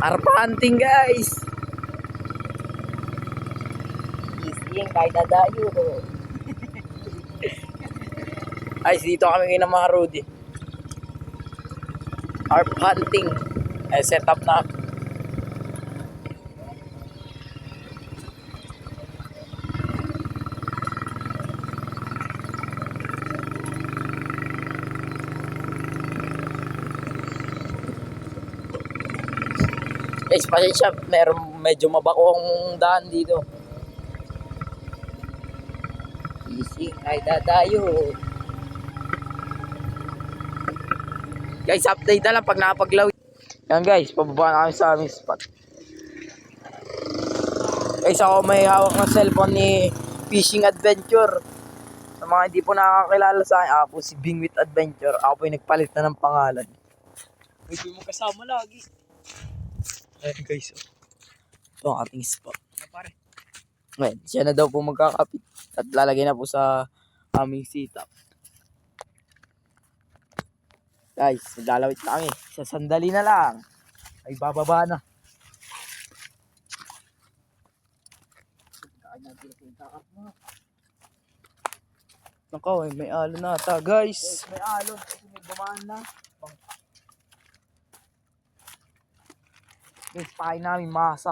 Carp hunting guys. Easy kahit dadayo. Ay, dito kami ngayon ng mga Rudy. Carp hunting. Ay, set up na. Guys, pasensya, medyo mabako ang daan dito. Easy, ay dadayo. Guys, update na lang pag nakapaglaw. Yan guys, pababa na kami sa aming spot. Guys, ako may hawak ng cellphone ni Fishing Adventure. Sa mga hindi po nakakakilala sa akin, ako po si Bingwit Adventure. Ako po yung nagpalit na ng pangalan. Pwede mo kasama lagi. Ayan guys, ito ang ating spot. Ngayon, siya na daw po magkakapit at lalagay na po sa aming setup. Guys, maglalawit na kami. Sa sandali na lang ay bababa na. Nakaw, may alon na ata guys. May alon kasi may dumaan na. Guys, pakain namin masa.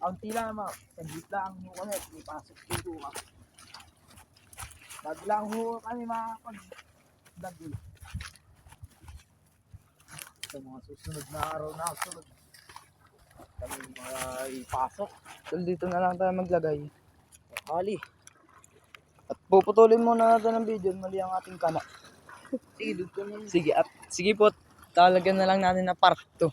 Kaunti lang naman. Saglit lang ho kami. May pasok dito ka. Bago lang ho kami makapag-vlog. Sa mga susunod na araw na sunod. Kami mga ipasok. So, dito na lang tayo maglagay. Kali. At puputulin muna natin ang video. Mali ang ating kana. Sige, doon ko na. Sige, at sige po. Talagan na lang natin na part 2.